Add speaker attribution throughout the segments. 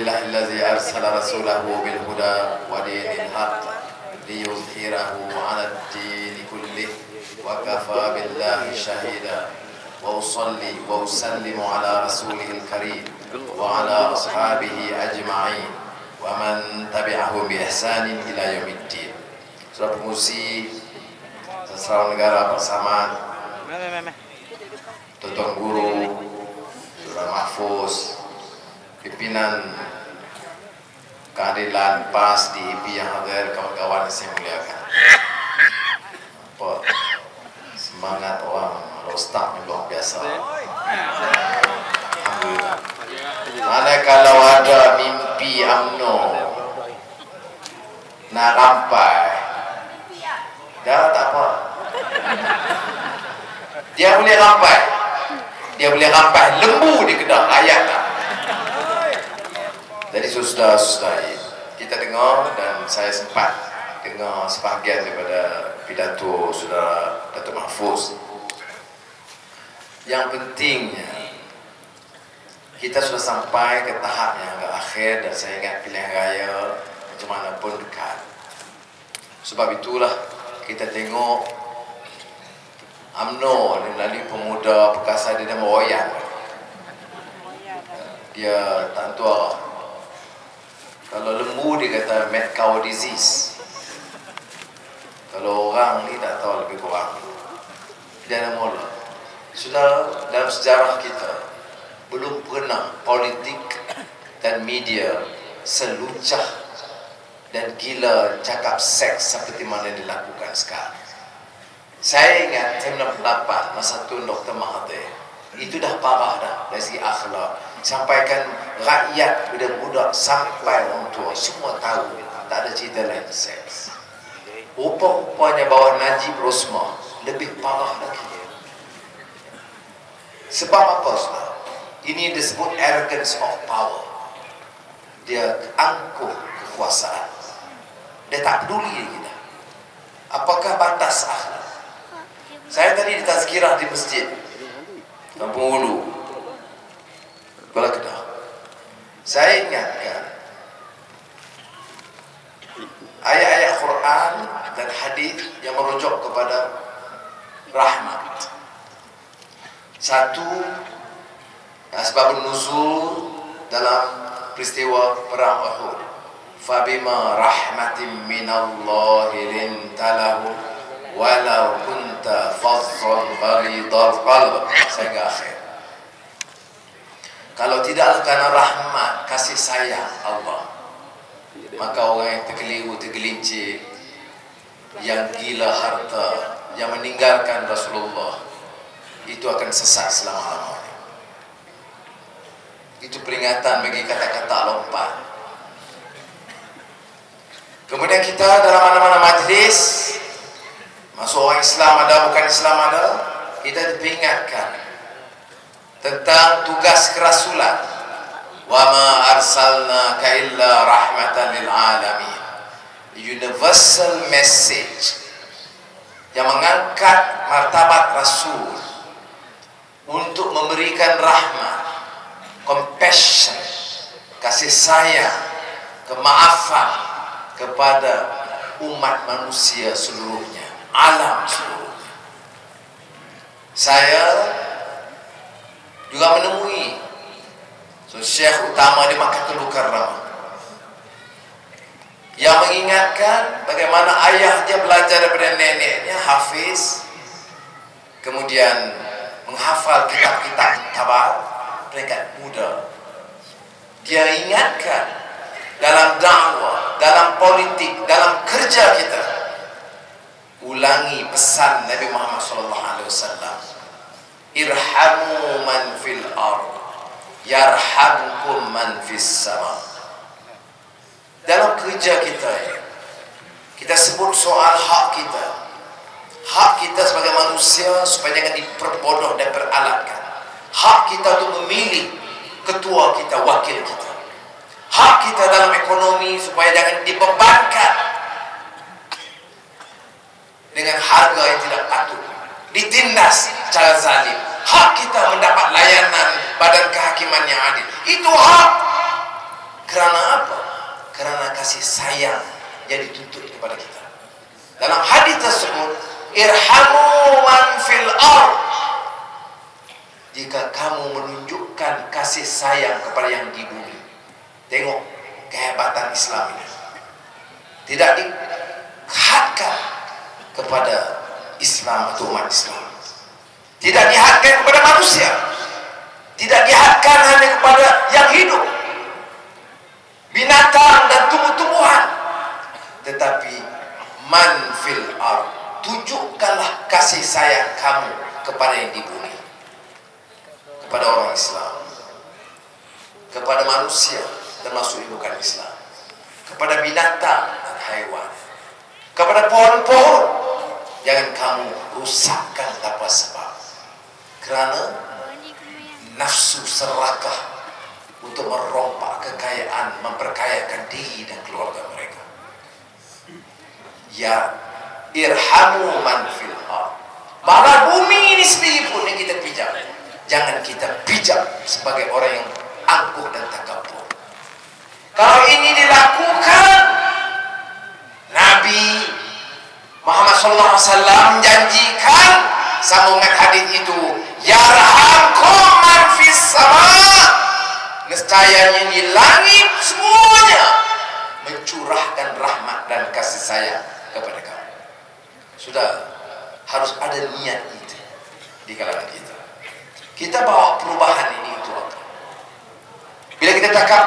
Speaker 1: لله الذي أرسل رسوله بالهدى ودين الحق ليظهره على الدين كله وكفى بالله شهيدا وأصلي وأسلم على رسوله الكريم وعلى أصحابه أجمعين ومن تبعهم بإحسان إلى يوم الدين. Saudara pengusi Sesrawang Negara bersama Tuan Guru, Saudara Mahfuz, pimpinan keadilan PAS di IP yang hadir, kawan-kawan yang saya muliakan. Apa semangat orang staf yang luar biasa. Alhamdulillah. Mana kalau ada mimpi UMNO nak rampai, dah tak apa. Dia boleh rampai. Dia boleh rampai lembu di Kedah, ayat tak? Jadi saudara-saudari, kita dengar dan saya sempat dengar sebahagian daripada pidato saudara Datuk Mahfuz. Yang pentingnya kita sudah sampai ke tahap yang agak akhir dan saya ingat pilihan raya macam mana pun dekat. Sebab itulah kita tengok UMNO melalui pemuda perkasa dia meroyan. Dia tak tahu kalau lembu dia kata mad cow disease. Kalau orang ni tak tahu lebih kurang. Dia ada mula. Sudah dalam sejarah kita belum pernah politik dan media selucah dan gila cakap seks seperti mana dilakukan sekarang. Saya ingat tahun 98 masa Tun Dr. Mahathir, itu dah parah dah dari segi akhlak. Sampaikan rakyat budak-budak sampai orang tua semua tahu tak ada cerita lain seks. Rupa-rupanya bawah Najib Rosmah lebih parah lagi. Sebab apa saudara? Ini disebut arrogance of power. Dia angkuh kekuasaan. Dia tak peduli kita. Apakah batas akhlak? Saya tadi di tazkirah di masjid Kampung Hulu, Kuala Kedah. Saya ingatkan ayat-ayat Quran dan hadis yang merujuk kepada rahmat. Satu, asbabun nuzul dalam peristiwa perang Uhud. Fabima rahmatin minallahi lintalahu walau kunta fazzan ghalidhal qalb, sehingga akhir. Kalau tidaklah karena rahmat, kasih sayang Allah, maka orang yang terkeliru, tergelincir, yang gila harta, yang meninggalkan Rasulullah, itu akan sesat selama-lamanya. Itu peringatan bagi kata-kata lompat. Kemudian kita dalam mana-mana majlis, masuk orang Islam ada, bukan Islam ada, kita diperingatkan tentang tugas kerasulan. Wa ma arsalnaka illa rahmatan lil alamin. Universal message yang mengangkat martabat Rasul untuk memberikan rahmat, compassion, kasih sayang, kemaafan kepada umat manusia seluruhnya, alam seluruhnya. Saya juga menemui Syekh utama di Makkahul Mukarramah yang mengingatkan bagaimana ayah dia belajar daripada neneknya hafiz, kemudian menghafal kitab-kitab tabat peringkat muda. Dia ingatkan dalam dakwah, dalam politik, dalam kerja kita, ulangi pesan Nabi Muhammad SAW. Irhamu man fil ard yarhamkum man fis sama. Dalam kerja kita, kita sebut soal hak kita. Hak kita sebagai manusia supaya jangan diperbodoh dan peralatkan. Hak kita untuk memilih ketua kita, wakil kita. Hak kita dalam ekonomi supaya jangan dibebankan dengan harga yang tidak patut, ditindas secara zalim. Hak kita mendapat layanan badan kehakiman yang adil. Itu hak. Kerana apa? Kerana kasih sayang yang dituntut kepada kita. Dalam hadis tersebut, irhamu man fil ard. Jika kamu menunjukkan kasih sayang kepada yang di bumi. Tengok kehebatan Islam ini. Tidak dihadkan kepada Islam atau umat Islam. Tidak dihadkan kepada manusia. Tidak dihadkan hanya kepada yang hidup, binatang dan tumbuh-tumbuhan. Tetapi man fil ard, tunjukkanlah kasih sayang kamu kepada yang di bumi, kepada orang Islam, kepada manusia termasuk bukan Islam, kepada binatang dan haiwan, kepada pohon-pohon. Jangan kamu rusakkan tanpa sebab, kerana nafsu serakah untuk merompak kekayaan, memperkayakan diri dan keluarga mereka. Ya, irhamu man fil ard. Malah bumi ini sendiri pun yang kita pijak, jangan kita pijak sebagai orang yang angkuh dan takabur. Kalau ini dilakukan, Nabi Muhammad SAW menjanjikan sambungan hadis itu, yarhamkum man fis sama. Nescayanya di langit semuanya mencurahkan rahmat dan kasih sayang kepada kamu. Sudah, harus ada niat itu di kalangan kita. Kita bawa perubahan ini itu apa? Bila kita cakap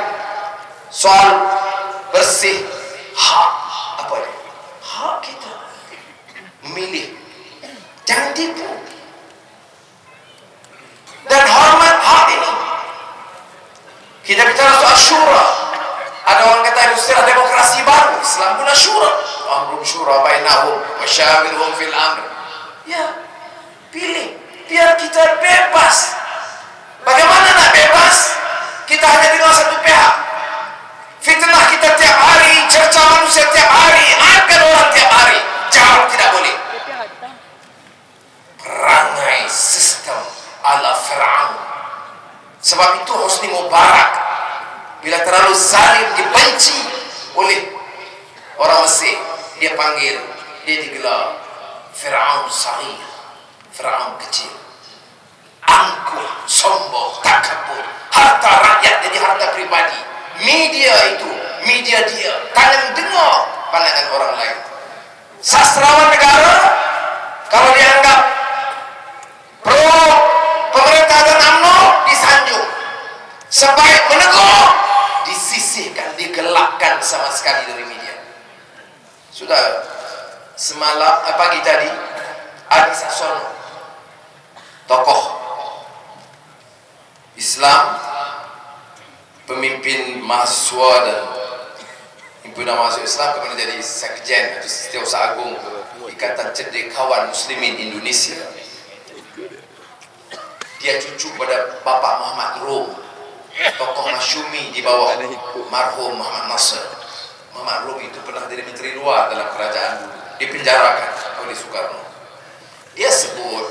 Speaker 1: soal bersih hak, apa ini? Hak kita memilih, jangan tipu dan hormat hak ini. Kita bicara soal syura. Ada orang kata itu istilah demokrasi baru. Islam pun syura. Amrum syura bainahum wa syawirhum fil amr. Ya, pilih. Biar kita bebas. Bagaimana nak bebas? Kita hanya dengan satu pihak. Fitnah kita tiap hari, cerca manusia tiap hari, akan orang tiap hari. Jauh tidak boleh. Perangai sistem ala Fir'aun. Sebab itu Husni Mubarak bila terlalu zalim dibenci oleh orang Mesir, dia panggil, dia digelar Fir'aun Saghir, Fir'aun kecil, angkuh, sombong, takabur, harta rakyat jadi harta pribadi. Media itu, media dia, tangan dengar pandangan orang lain. Sastrawan negara kalau dianggap pro pemerintah dan UMNO disanjung, sebaik menegur disisihkan, digelakkan sama sekali dari media. Sudah semalam pagi tadi Adi Sasono, tokoh Islam, pemimpin mahasiswa dan himpunan mahasiswa Islam, kemudian jadi sekjen atau setiausaha agung Ikatan Cendekawan Muslimin Indonesia. Dia cucu pada Bapak Muhammad Rum, tokoh masyumi di bawah marhum Muhammad Nasr. Muhammad Rum itu pernah jadi menteri luar dalam kerajaan dulu, dipenjarakan oleh Soekarno. Dia sebut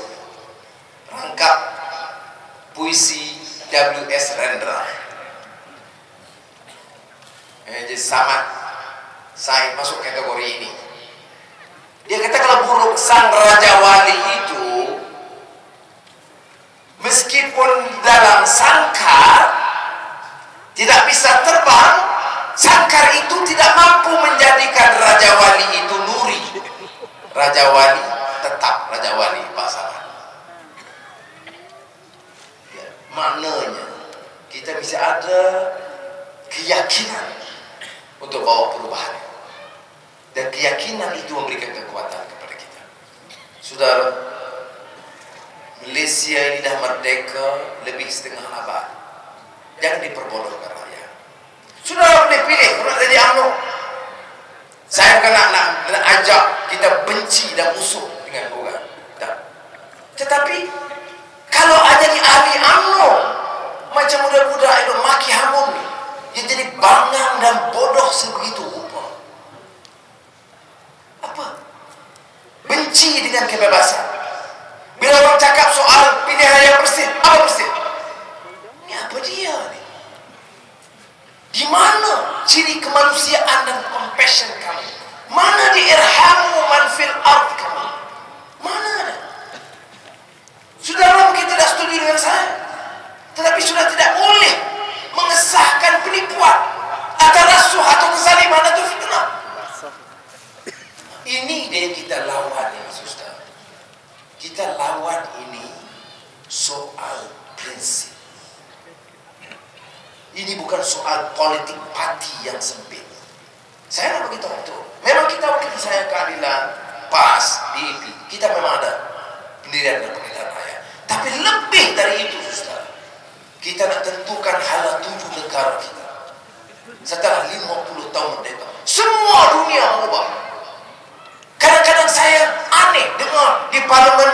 Speaker 1: rangkap puisi W.S. Rendra. Jadi saya masuk kategori ini. Dia kata kalau burung sang Raja Wali itu meskipun dalam sangkar tidak bisa terbang, sangkar itu tidak mampu menjadikan Raja Wali itu nuri. Raja Wali tetap Raja Wali pasangan. Ya, maknanya kita bisa ada keyakinan untuk bawa perubahan, dan keyakinan itu memberikan kekuatan kepada kita. Saudara, Malaysia ini dah merdeka lebih setengah abad. Jangan diperbodohkan rakyat. Saudara boleh pilih nak jadi UMNO. Saya bukan nak ajak kita benci dan musuh dengan orang. Tak. Tetapi kalau ada di ahli UMNO macam budak-budak itu maki hamun, dia jadi bangang dan bodoh sebegitu rupa. Apa? Benci dengan kebebasan. Bila orang cakap soal pilihan yang bersih, apa bersih? Ini apa dia ni? Di mana ciri kemanusiaan dan compassion kamu? Mana di irhamu man fil ard kamu? Mana ada? Saudara mungkin tidak setuju dengan saya, tetapi sudah tidak boleh mengesahkan penipuan atau rasuah atau kezaliman atau fitnah. Ini dia kita lawan ya saudara. Kita lawan ini soal prinsip. Ini bukan soal politik parti yang sempit. Saya nak beritahu itu. Memang kita waktu saya keadilan PAS, DIP, kita memang ada pendirian dan pemerintahan rakyat. Tapi lebih dari itu, saudara, kita nak tentukan hala tuju negara kita. Setelah 50 tahun merdeka, semua dunia berubah. Kadang-kadang saya aneh dengar di parlemen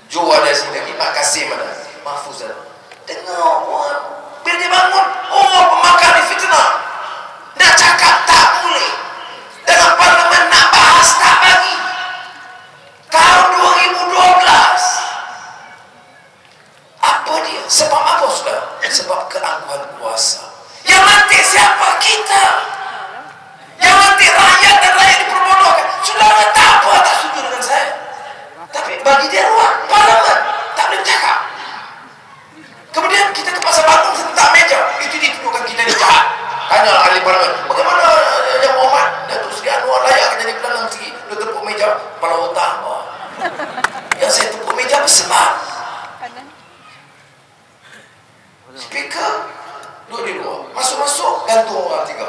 Speaker 1: Jo ada sini lagi, Pak Kasim ada, Mahfuz ada. Dengar orang bila dia bangun, oh pemakan fitnah. Nak cakap tak boleh. Dalam parlimen nak bahas tak bagi. Tahun 2012. Apa dia? Sebab apa sudah? Sebab keangkuhan kuasa. Yang nanti siapa? Kita. Yang nanti rakyat dan rakyat diperbodohkan. Saudara tak apa tak setuju dengan saya. Tapi bagi dia ruang parlimen tak boleh bercakap. Kemudian kita ke pasar bangun sentak meja. Itu ditunjukkan kita ni jahat. Tanya ahli parlimen, bagaimana yang Muhammad Datuk Seri Anwar layak jadi Perdana Menteri? Dia tepuk meja, kepala otak apa? Yang saya tepuk meja bersebab speaker duduk di luar, masuk-masuk gantung orang 3.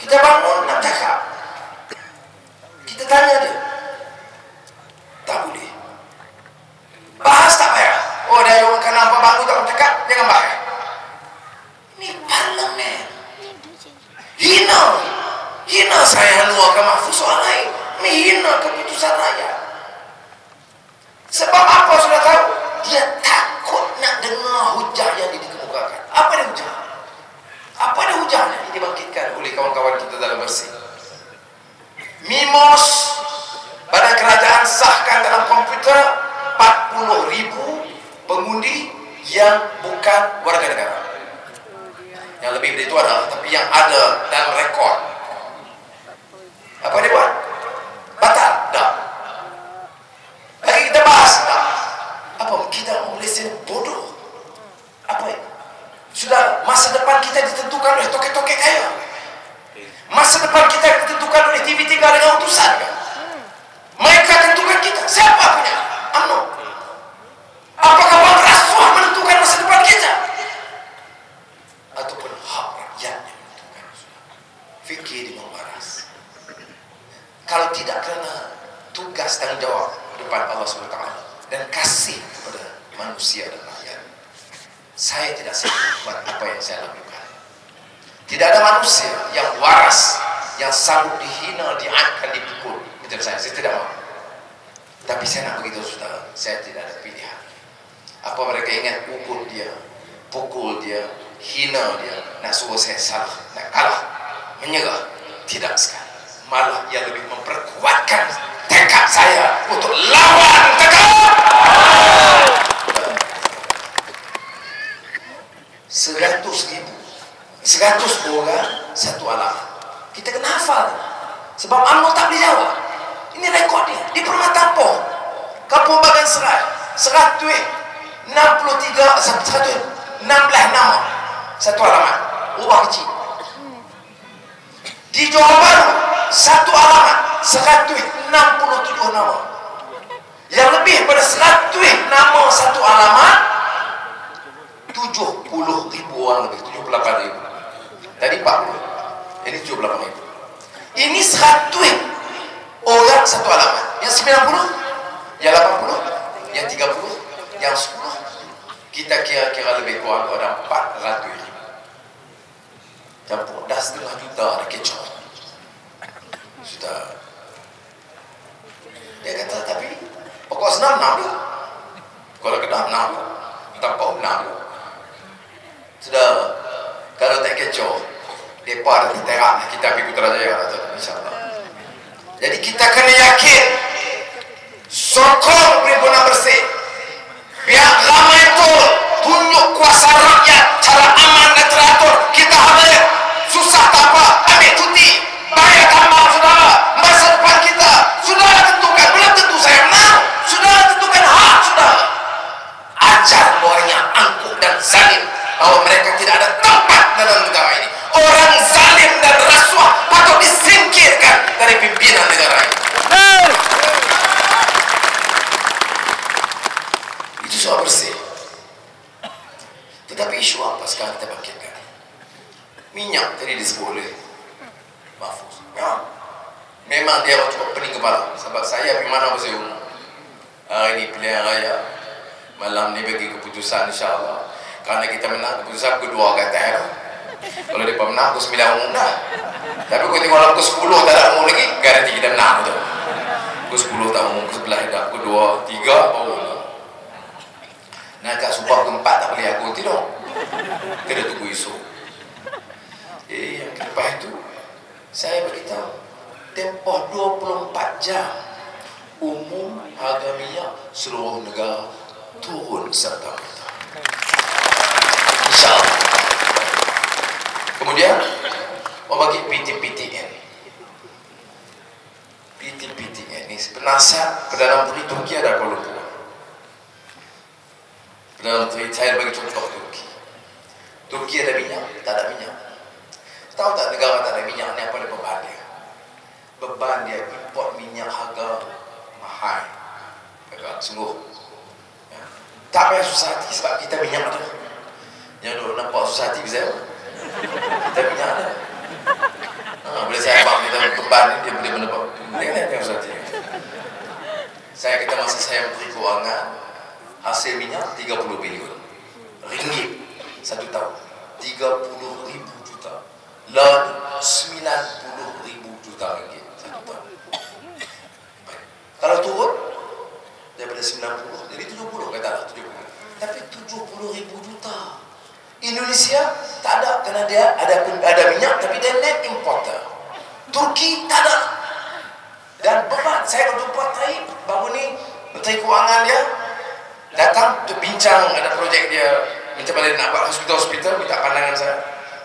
Speaker 1: Kita bangun nak cakap, kita tanya dia, tak boleh. Bahas tak payah. Oh dia orang kena apa bangun tak cakap, jangan bahas. Ini parlemen. Hina saya luarkan Mahfuz soal lain. Menghina keputusan rakyat. Sebab apa sudah tahu? Dia takut nak dengar hujah yang dikemukakan. Apa dia hujah? Apa dia hujah yang dibangkitkan oleh kawan-kawan kita dalam bersih? MIMOS Badan Kerajaan sahkan dalam komputer 40,000 pengundi yang bukan warga negara. Yang lebih dari itu adalah, tapi yang ada dalam rekod. Apa dia buat? Batal? Tak. Lagi kita bahas? Tak. Apa? Kita Malaysia bodoh? Apa ya? Sudah masa depan kita ditentukan oleh toket-toket kaya. Masa depan kita ditentukan oleh TV3 dengan utusan kan? Mereka tentukan kita. Siapa punya? UMNO. Apakah Bang Rasuah menentukan masa depan kita? Ataupun hak rakyat yang menentukan? Fikir dengan waras. Kalau tidak kerana tugas tanggung jawab depan Allah SWT dan kasih kepada manusia dan rakyat, saya tidak sanggup buat apa yang saya lakukan. Tidak ada manusia yang waras yang sanggup dihina, diangkat, dipukul. Betul saya tidak mau. Tapi saya nak beritahu saudara, saya tidak ada pilihan. Apa mereka ingat pukul dia, pukul dia, hina dia, nak suruh saya salah, nak kalah, menyerah? Tidak sekali. Malah ia lebih memperkuatkan tekad saya untuk lawan tegak. 100 orang satu alamat. Kita kena hafal. Sebab UMNO tak boleh jawab. Ini rekod dia. Di Permatampung, Kampung Bagan Serai, 116 nama satu alamat. Ubah kecil. Di Johor Bahru, satu alamat 167 nama. Yang lebih pada 100 nama satu alamat, 70,000 orang lebih, 78,000. Tadi 40, ini 78,000. Ini 100 orang satu alamat. Yang 90, yang 80, yang 30, yang 10, kita kira-kira lebih kurang ada 400,000. Campur dah 1,5 juta ada kecoh. Sudah. Dia kata tapi pokok senam nak dia. Kalau kena nak, tak kau nak. Sudah. Kalau tak kecoh, depa ada terak kita pergi Putrajaya insya-Allah. Jadi kita kena yakin, sokong Perhimpunan Bersih, pihak ramai itu tunjuk kuasa rakyat cara aman dan teratur. Kita harus orang zalim, bahwa mereka tidak ada tempat dalam negara ini. Orang zalim dan rasuah patut disingkirkan dari pimpinan negara ini. Itu soal bersih. Tetapi isu apa sekarang kita bangkitkan? Minyak tadi disebut oleh Mahfuz. Ya, memang dia cukup pening kepala. Sebab saya pergi mana masa umum. Hari ini pilihan raya. Malam ni bagi keputusan insyaAllah. Kerana kita menang keputusan kedua kata. Kalau mereka menang pukul 9 umum dah. Tapi kalau tengok dalam pukul 10 tak ada umum lagi, garanti kita menang betul. Pukul 10 tak umum, pukul 11 dah, pukul 2, 3 baru lah. Nah kat sumpah ke 4 tak boleh aku tidak. Kena tunggu esok. Yang lepas itu saya beritahu tempoh 24 jam umum harga minyak seluruh negara turun serta-merta. InsyaAllah. Kemudian bagi PT-PTN. PT-PTN ini penasihat Perdana Menteri Turki ada Kuala Lumpur. Perdana Menteri, saya bagi contoh Turki. Turki ada minyak, tak ada minyak. Tahu tak negara tak ada minyak ni apa dia beban dia? Beban dia import minyak harga mahal. Agak sungguh. Ya. Tak payah susah hati sebab kita minyak ada. Yang dulu nampak susah hati saya. Kita minyak ada. Bila saya abang kita beban ni dia boleh menebak. Dia susah hati. Saya kata masa saya Menteri Kewangan, hasil minyak 30 bilion ringgit satu tahun. 30,000 juta. Lalu 90,000 juta ringgit satu tahun. Baik. Kalau turun daripada 90 jadi 70, katalah 70. Tapi 70,000 juta. Indonesia tak ada kerana dia ada minyak tapi dia net importer. Turki tak ada. Dan beban saya berjumpa tadi baru ni Menteri Kewangan dia datang untuk bincang ada projek dia minta balik nak buat hospital minta pandangan saya.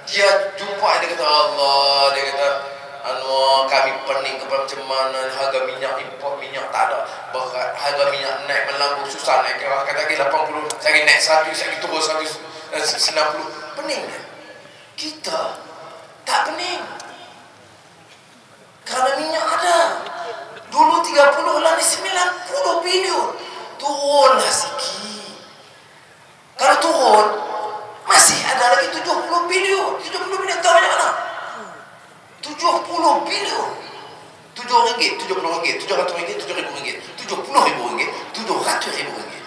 Speaker 1: Dia jumpa dia kata Allah, dia kata kami pening kepada macam mana harga minyak import minyak tak ada. Bahkan harga minyak naik melambung susah naik. Kata lagi 80, saya naik 100, saya turun 190. Pening dia. Kita tak pening. Kerana minyak ada. Dulu 30 lah ni 90 bilion. Turunlah sikit. Kalau turun masih ada lagi 70 bilion. 70 bilion tahu banyak mana? 70 bilion. 7 ringgit, 70 ringgit, 700 ringgit, 7,000 ringgit, 70,000 ringgit, 700,000 ringgit,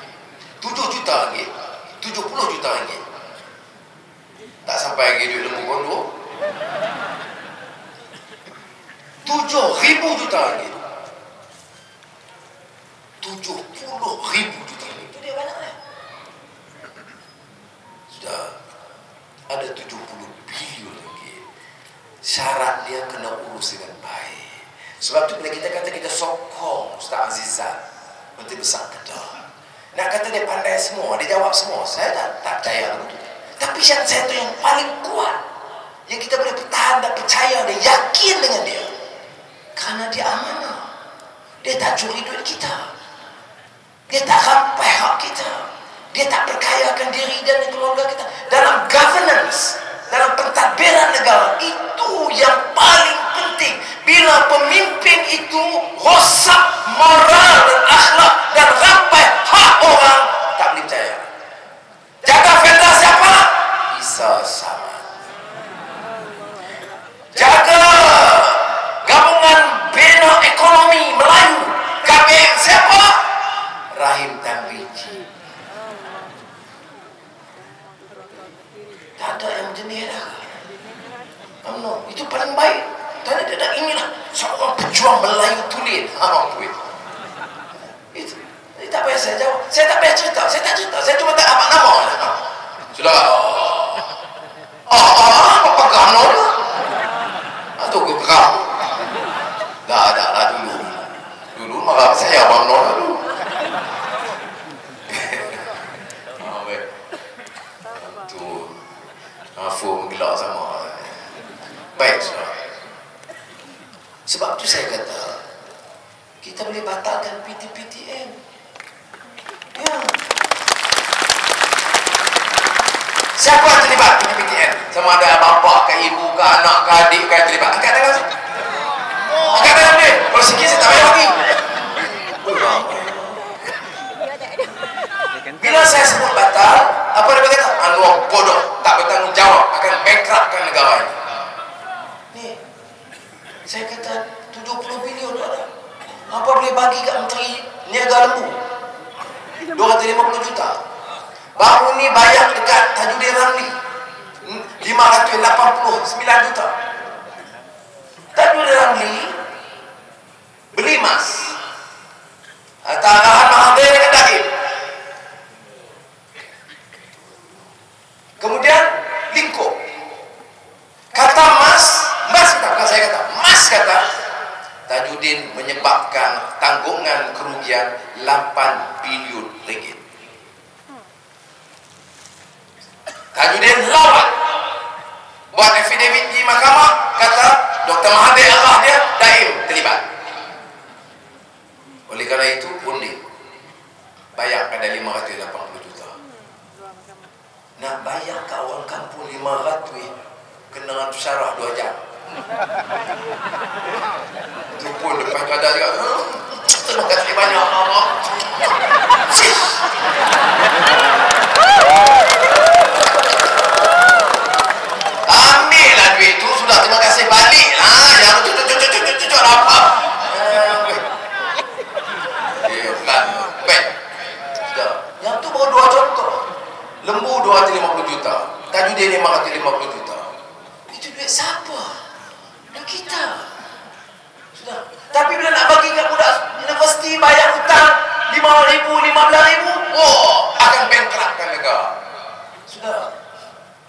Speaker 1: 7 juta ringgit, 70 juta ringgit. Tak sampai lagi duit lembu kondo. 7,000 juta ringgit. 70,000 juta ringgit. Itu dia banyak ni. Sudah ada 70 bilion ringgit. Syarat dia kena urus dengan baik. Sebab tu bila kita kata kita sokong Ustaz Azizat Menteri Besar Kedah, nak kata dia pandai semua, dia jawab semua, saya tak percaya begitu. Tapi yang saya tu yang paling kuat, yang kita boleh bertahan dan percaya dan yakin dengan dia, kerana dia amanah. Dia tak curi duit kita, dia tak rampai hak kita, dia tak perkayakan diri dan keluarga kita. Dalam governance, dalam pentadbiran negara, itu yang paling penting. Bila pemimpin itu rosak moral dan akhlak dan rampai hak orang, tak boleh percaya. Jaga federasi apa? Isa Samad. Jaga gabungan bina ekonomi Melayu, KBM siapa? Rahim Tanbiji. Tak ada yang jenis dah. Itu paling baik. Tadi dia dah inilah seorang pejuang Melayu tulen. Itu tak payah saya jawab. Saya tak payah cerita. Saya tak cerita. Saya cuma tak apa nama. Sudah. Apa kamu tu? Atau ke kamu? Dah dulu. Dulu malah saya abang Nona dulu. Baik. Tu Afu menggelak sama. Baik, saudara. Sebab tu saya kata kita boleh batalkan PT-PTN. Ya. Siapa yang terlibat PTN? Sama ada bapak ke ibu ke anak ke adik ke yang terlibat. Angkat tangan sih. Angkat tangan dia. Kalau sikit saya tak payah lagi. Bila saya sebut batal, apa dia berkata? Anwar bodoh, tak bertanggung jawab, akan bankruptkan negara ini. Ni, saya kata 70 bilion ada. Apa boleh bagi kat menteri niaga lembu? 250 juta. Baru ni bayar dekat Tajudin Ramli 589 juta. Tajudin Ramli beli emas. Arahan Mahathir dengan Daim. Kemudian lingkup. Kata mas kata, bukan saya kata, mas kata Tajudin menyebabkan tanggungan kerugian 8 bilion ringgit. Tajudin lawan, buat affidavit di mahkamah, kata Dr. Mahathir Allah dia, Daim terlibat. Oleh kerana itu undi bayar pada 580 juta. Nak bayar ke orang kampung 500 kena syarah 2 jam. Itu pun lepas tu ada juga, terima kasih banyak Allah. Ambillah duit tu, sudah terima kasih balik lah. Yang cucuk apa? Bukan, baik. Yang tu baru 2 contoh. Lembu 250 juta, Tajudin 550 juta. Itu duit siapa? Dan kita. Sudah. Tapi bila nak bagi kat budak universiti bayar hutang 5,000, 15,000, oh, akan bankruptkan negara. Sudah.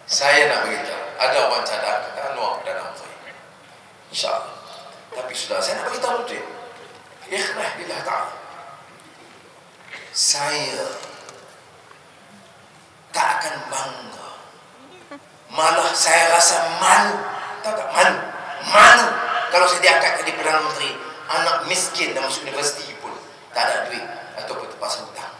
Speaker 1: Saya nak beritahu, ada orang cadang kata Anwar dan Amri. InsyaAllah. Tapi sudah, saya nak beritahu betul. Ikhlas billah ta'ala. Saya tak akan bangga, malah saya rasa malu. Tahu tak malu? Malu kalau saya diangkat jadi Perdana Menteri, anak miskin dan masuk universiti pun tak ada duit ataupun terpaksa hutang.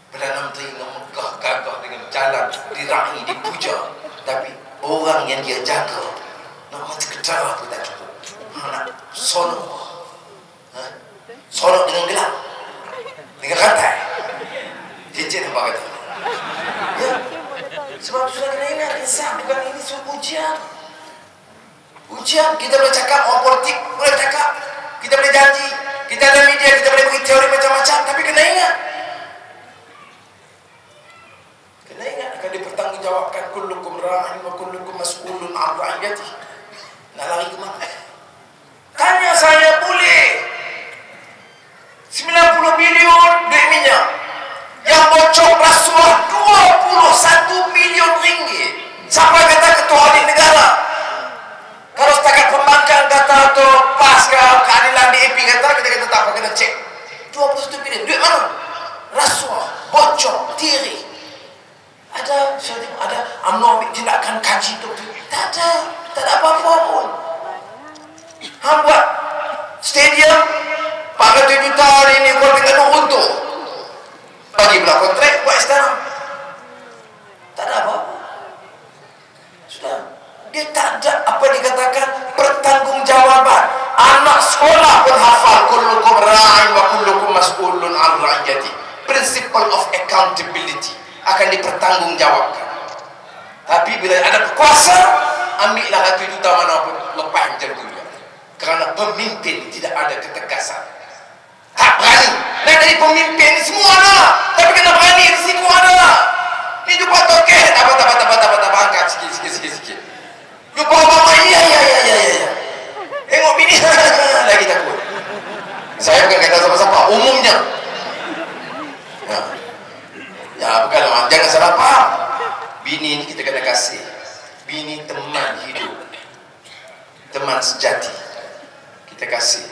Speaker 1: Perdana Menteri yang megah gagah dengan jalan diraih, dipuja, tapi orang yang dia jaga nak mati kedara pun tak cukup. Nak sonok, sonok dengan gelap, dengan rantai, cincin apa kata? Ya, sebab sudah kena ingat, insaf bukan ini suruh ujian. Ujian, kita boleh cakap, orang politik boleh cakap, kita boleh janji, kita ada media, kita boleh bagi teori macam-macam, tapi kena ingat, akan dipertanggungjawabkan. Kullukum ra'in wa kullukum mas'ulun 'an ra'iyatihi. Nak lari ke mana? Tanya saya boleh 90 bilion duit minyak yang bocor rasuah 21 bilion ringgit. Sampai kata ketua audit negara, kalau setakat pembangkang kata atau pas ke keadilan DAP kata, kita kata tak apa, kena cek 21 bilion duit mana? Rasuah, bocor, tiri. Ada UMNO ambil tindakan kaji tu. Tak ada apa-apa pun. Hang buat stadium 400 juta hari ni, kau tengok runtuh, bagi belah kontrak buat sekarang. Tak ada apa-apa. Sudah. Dia tak ada apa dikatakan pertanggungjawaban. Anak sekolah pun hafal kullukum ra'in wa kullukum mas'ulun 'an ra'iyati. Principle of accountability akan dipertanggungjawabkan. Tapi bila ada kuasa, ambillah 100 juta mana pun, lepas macam tu dia. Kerana pemimpin tidak ada ketegasan. Tak berani. Nak jadi pemimpin semua ada, tapi kena berani, risiko ada. Ni jumpa toket, apa, angkat sikit. Jumpa Obama, ya. Tengok bini, lagi takut. Saya bukan kata siapa-siapa, umumnya. Ya, bukanlah, jangan salah faham. Bini ni kita kena kasih. Bini teman hidup, teman sejati. Kita kasih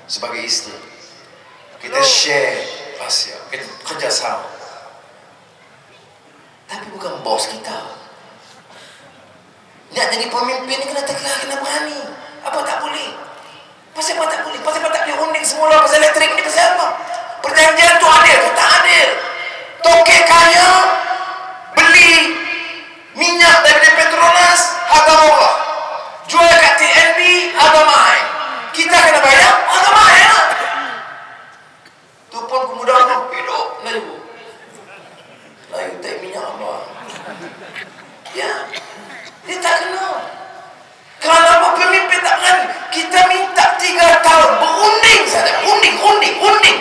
Speaker 1: sebagai isteri. Kita share rahsia, kita kerjasama. Tapi bukan bos kita. Nak jadi pemimpin ni kena tegar, kena berani. Apa tak boleh? Pasal apa tak boleh? Pasal apa tak boleh unding semula pasal elektrik ni? Pasal apa? Perjanjian tu adil ke tak adil? Tokek kaya beli Ya, dia tak kenal. Kenapa pemimpin tak berani? Kita minta 3 tahun berunding saja, unding.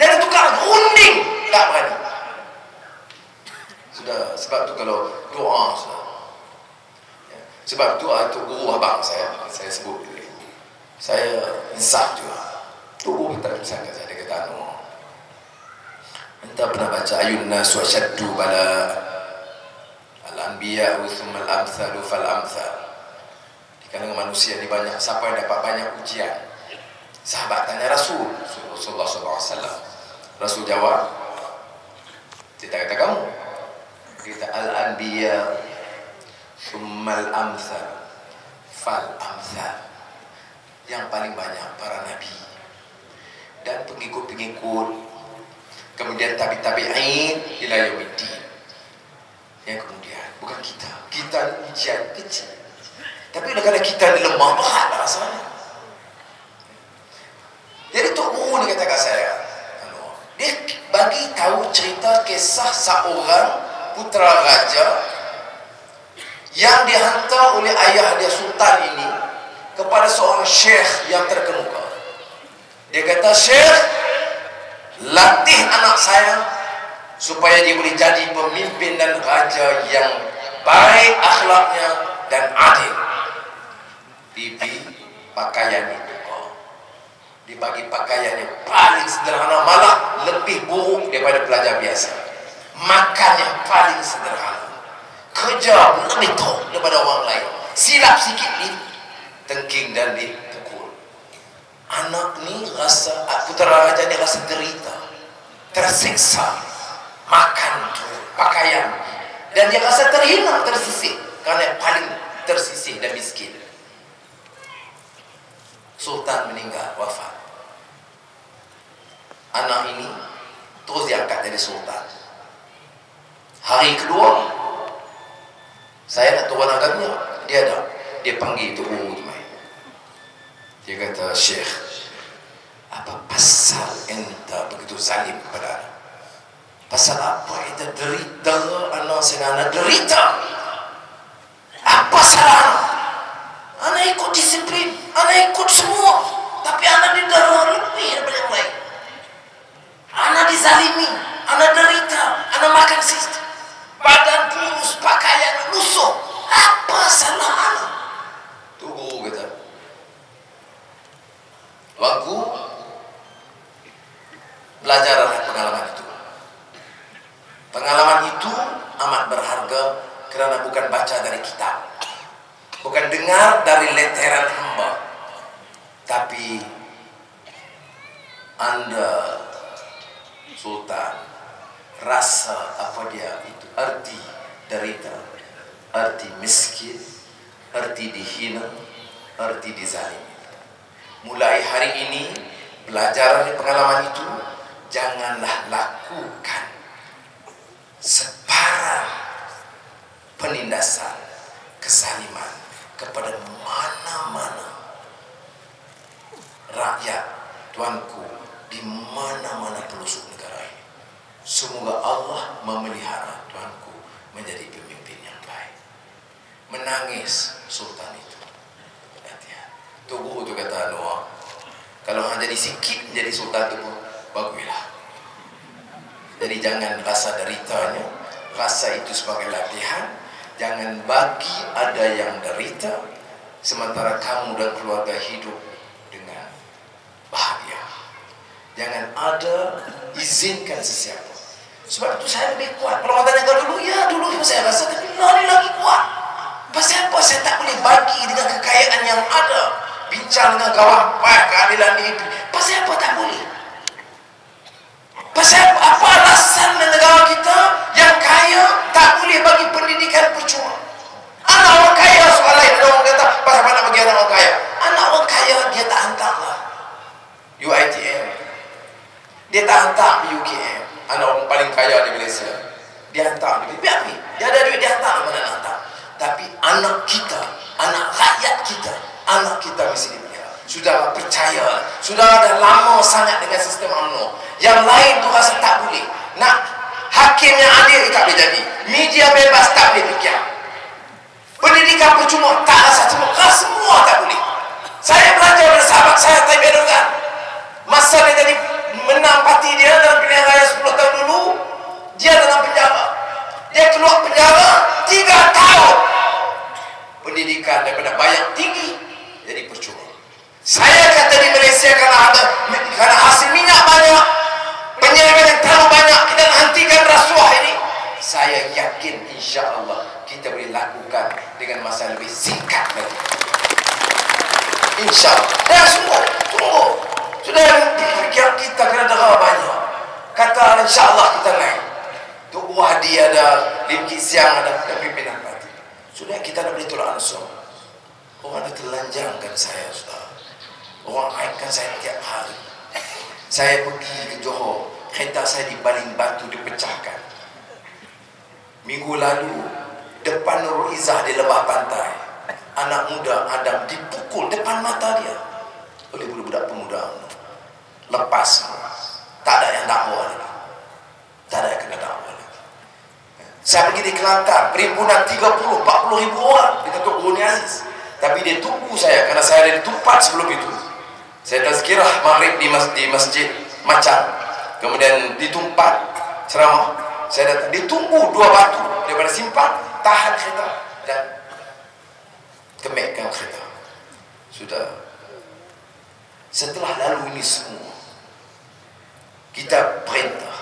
Speaker 1: Dan tukar unding tak berani. Sudah, sebab tu kalau doa sudah. Ya. Sebab tu itu guru abang saya sebut dia. Saya insaf juga. Guru kita misalkan saya kata entah pernah baca ayun nas wa syaddu bala al-anbiya thumma al-amsalu fal-amsal. Di kalangan manusia ni banyak siapa yang dapat banyak ujian. Sahabat tanya Rasulullah SAW. Rasul jawab, kita kata kamu. Kita al-anbiya thumma al-amsal fal-amsal. Yang paling banyak para nabi dan pengikut-pengikut, kemudian tabi'in ila yaumiddin. Yang kemudian bukan kita ujian kecil, tapi kadang-kadang kita ni lemah berat rasanya. Jadi Tok Guru ni kata kat saya, dia bagi tahu cerita kisah seorang putera raja yang dihantar oleh ayah dia sultan ini kepada seorang syekh yang terkemuka. Dia kata, syekh, latih anak saya supaya dia boleh jadi pemimpin dan raja yang baik akhlaknya dan adil. Diberi pakaian itu, dibagi pakaian yang paling sederhana, malah lebih buruk daripada pelajar biasa. Makan yang paling sederhana, kerja lebih teruk daripada orang lain. Silap sikit ni tengking dan dipukul. Anak ni rasa, putera raja ni rasa derita, tersiksa, makan tu, pakaian, dan dia rasa terhina, tersisih, kerana paling tersisih dan miskin. Sultan meninggal, wafat. Anak ini terus diangkat jadi sultan. Hari kedua saya nak turun agamnya, dia panggil Tok Guru tu main. Dia kata, syekh, apa pasal ente begitu zalim kepada anak? Pasal apa ente derita anak saya, anak derita? Apa salah anak? Anak ikut disiplin, anak ikut semua, tapi anak didera lebih daripada yang lain. Anak dizalimi, anak derita, anak makan sistem, badan kurus, pakaian lusuh. Apa salah anak? Tu Guru kata, waktu belajarlah pengalaman itu. Pengalaman itu amat berharga kerana bukan baca dari kitab, bukan dengar dari leteran hamba, tapi anda sultan rasa apa dia itu arti derita, arti miskin, arti dihina, arti dizalimi. Mulai hari ini belajar dari pengalaman itu, janganlah lakukan sebarang penindasan kezaliman kepada mana-mana rakyat tuanku di mana-mana pelosok negara ini. Semoga Allah memelihara tuanku menjadi pemimpin yang baik. Menangis sultan itu. Tu Guru tu kata, Noah, kalau hang jadi sikit jadi sultan tu pun baguslah. Jadi jangan rasa deritanya, rasa itu sebagai latihan. Jangan bagi ada yang derita sementara kamu dan keluarga hidup dengan bahagia. Jangan ada izinkan sesiapa. Sebab itu saya lebih kuat. Kalau kata negara dulu, ya dulu saya rasa, tapi ini lagi kuat. Pasal apa saya tak boleh bagi dengan kekayaan yang ada? Bincang dengan kawan keadilan ini. Pasal apa tak boleh? Pasal apa alasan negara kita yang kaya tak boleh bagi pendidikan percuma? Anak orang kaya soal lain. Ada orang kata, pasal mana bagi anak orang kaya? Anak orang kaya dia tak hantarlah UiTM, dia tak hantar UKM. Anak orang paling kaya di Malaysia, dia hantar. Biar dia ada duit, dia hantar mana nak hantar. Tapi anak kita, anak rakyat kita, anak kita mesti dipelihara. Sudah percaya, sudah dah lama sangat dengan sistem UMNO. Yang lain tu rasa tak boleh. Nak hakim yang adil tak boleh jadi, Media bebas tak boleh fikir. Pendidikan percuma tak rasa semua tak boleh. Saya belajar dari sahabat saya Tayyip Erdogan. Masa dia jadi menang parti dia dalam pilihan raya 10 tahun dulu, dia dalam penjara. Dia keluar penjara 3 tahun. Pendidikan daripada bayar tinggi jadi percuma. Saya kata di Malaysia karena hasil minyak banyak, penyelewengan terlalu banyak, kita hentikan rasuah ini. Saya yakin insya-Allah kita boleh lakukan dengan masa lebih singkat lagi. InsyaAllah. Dan tunggu. Sudah fikir kita kena darah banyak. Kata insyaAllah kita naik. Tok Wahdi ada, Lim Kit Siang ada pimpinan parti. Sudah kita nak boleh tolak langsung. Orang ada telanjangkan saya sudah. Orang aibkan saya tiap hari. Saya pergi ke Johor, kereta saya dibaling batu, dipecahkan. Minggu lalu, depan Nurul Izzah di Lebah Pantai, anak muda Adam dipukul depan mata dia oleh budak-budak pemuda. Lepas, tak ada yang dakwa lagi. Tak ada yang kena dakwa lagi. Saya pergi di Kelantan, perhimpunan 30-40 ribu orang dengan Tok Roni Aziz. Tapi dia tunggu saya, kerana saya ada di tempat sebelum itu. Saya tazkirah maghrib di masjid Macang. Kemudian di tempat ceramah. Saya datang, dia tunggu 2 batu daripada simpan, tahan kereta dan kemekkan kereta. Sudah. Setelah lalu ini semua, kita perintah.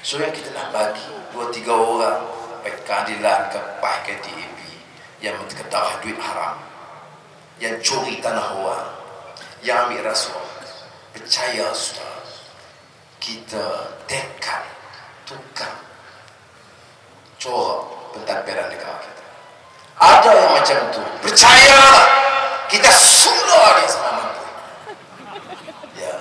Speaker 1: So yang kita nak bagi 2-3 orang baik keadilan ke PAH ke DAP yang menkedah duit haram, yang curi tanah orang, yang ambil rasuah. Percaya sudah, kita tekad tukang corak pentadbiran negara kita. Ada yang macam tu, percayalah, kita sudah dia sama mampu. Ya,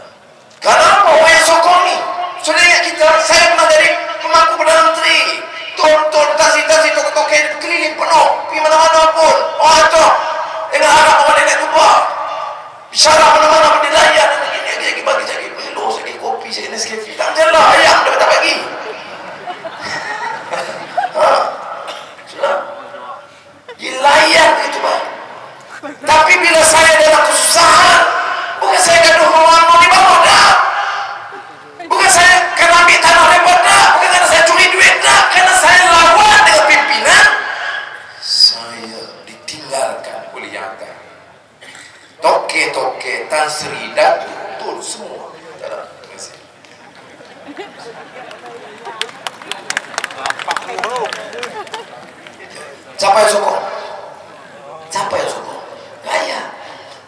Speaker 1: kenapa orang yang sokong ni? Sudah ingat kita, saya pernah jadi pemangku Perdana Menteri, tonton tasi-tasi tokoh-tokoh keliling penuh, pergi mana-mana pun orang tu dengan harap orang dia nak jumpa, bicara mana-mana pun dia layan. Dia bagi saya peluk, saya kopi, saya Nescafe, tak macam lah ayam dia tak bagi. Sudah dilayan itu baik. Tapi bila saya dalam kesusahan, bukan saya gaduh melawan di bawah dah. Bukan saya kena ambil tanah repot dah. Bukan kerana saya curi duit dah. Kerana saya lawan dengan pimpinan, saya ditinggalkan oleh yang akan toke-toke, Tan Sri, Datuk, Tun, semua. Tak ada. Terima kasih. Siapa yang sokong? Siapa yang sokong? Gaya.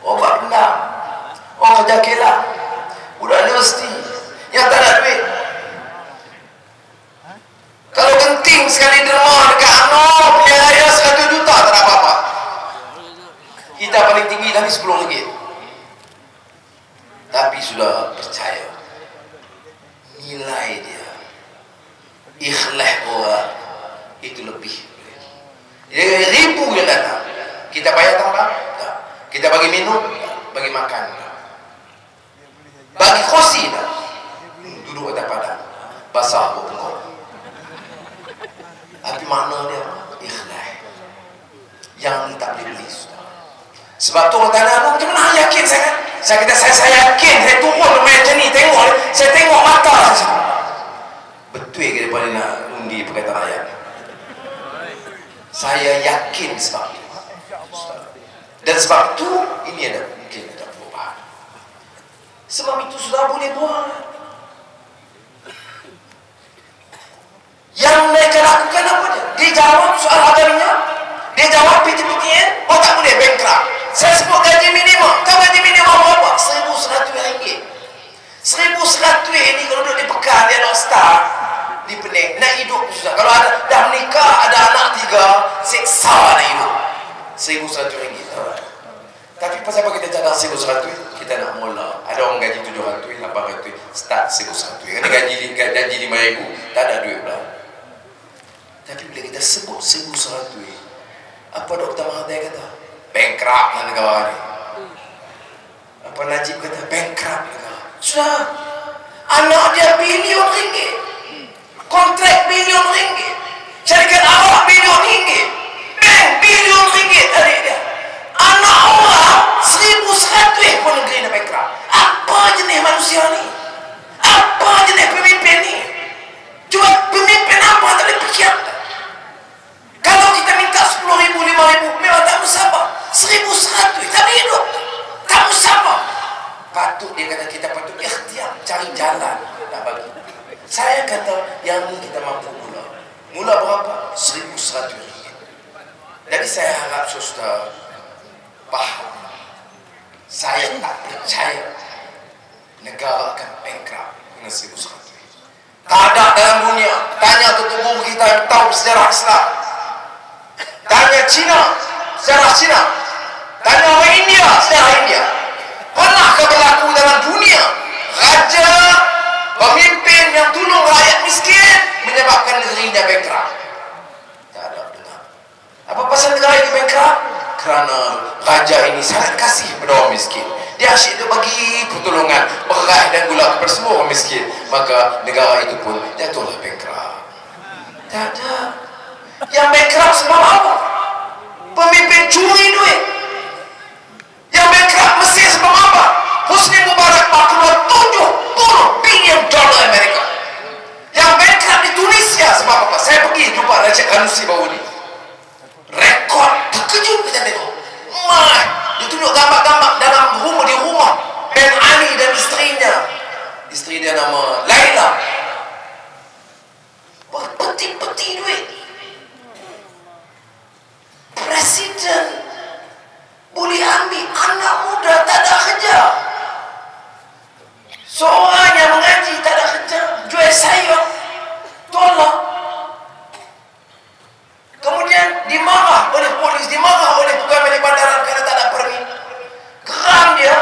Speaker 1: Obat pendam. Orang kerja kelah. Budak universiti yang tak ada duit. Kalau genting sekali derma dekat Anor punya raya 100 juta tak ada apa-apa. Kita paling tinggi tadi 10 ringgit. Tapi sudah percaya nilai dia, ikhlas orang itu lebih. Dia ribu yang datang, kita bayar tambah tak. Kita bagi minum tak. Bagi makan tak. Bagi kursi tak. Duduk atas padang basah berpengkor. Tapi makna dia ikhlas. Yang ni tak boleh beli sudah. Sebab tu orang tanya, macam mana yakin saya kan? Saya kata saya yakin, saya turun macam ni, tengok, saya tengok mata saya. Betul ke daripada nak undi Pakatan Rakyat? Saya yakin sebab itu. Dan sebab itu, ini ada mungkin ada perubahan. Sebab itu sudah boleh buat. Yang mereka lakukan apa dia? Dia jawab soal harga minyak, dia jawab PTPTN, oh tak boleh bankrupt. Saya sebut gaji minimum. Tahu gaji minimum berapa? RM1,100. RM1,100 ni kalau duduk di Pekan, dia nak start di Pening, nak hidup susah. Kalau ada dah menikah, ada anak 3, seksa nak hidup. RM1,100 tahu. Tapi pasal apa kita cadang RM1,100? Kita nak mula. Ada orang gaji RM700, RM800, start RM1,100. Kerana gaji RM5,000, tak ada duit pula. Tapi bila kita sebut RM1,100, apa Dr. Mahathir kata? Bankrupt lah negara ni. Apa Najib kata? Bankrupt negara. Sudah. Anak dia bilion ringgit. Kontrak bilion ringgit. Saya RM1.100. Jadi saya harap saudara paham. Saya tak percaya negara akan bankrupt dengan RM1.100. Tak ada dalam dunia. Tanya ketua guru kita yang tahu sejarah Islam. Tanya Cina, sejarah Cina. Tanya orang India, sejarah India. Pernahkah berlaku dalam dunia raja, pemimpin yang tolong rakyat miskin menyebabkan negerinya bankrupt? Tak ada dengar. Apa pasal negara ini bankrupt? Kerana raja ini sangat kasih pada orang miskin. Dia asyik dia bagi pertolongan beras dan gula kepada semua orang miskin. Maka negara itu pun jatuhlah bankrupt. Tak ada. Yang bankrupt sebab apa? Pemimpin curi duit. Yang bankrupt Mesir sebab apa? Husni Mubarak keluar $70 bilion Amerika. Yang bankrupt di Tunisia sebab apa? Saya pergi jumpa Raja Anusi baru ni. Rekod terkejut kita tengok. Dia tunjuk gambar-gambar dalam rumah, di rumah Ben Ali dan isterinya. Isteri dia nama Laila. Berpeti-peti duit. Presiden boleh ambil anak muda tak ada kerja. Seorang yang mengaji tak ada kerja, jual sayur, tolak. Kemudian dimarah oleh polis, dimarah oleh pegawai di bandara kerana tak ada permit. Geram dia,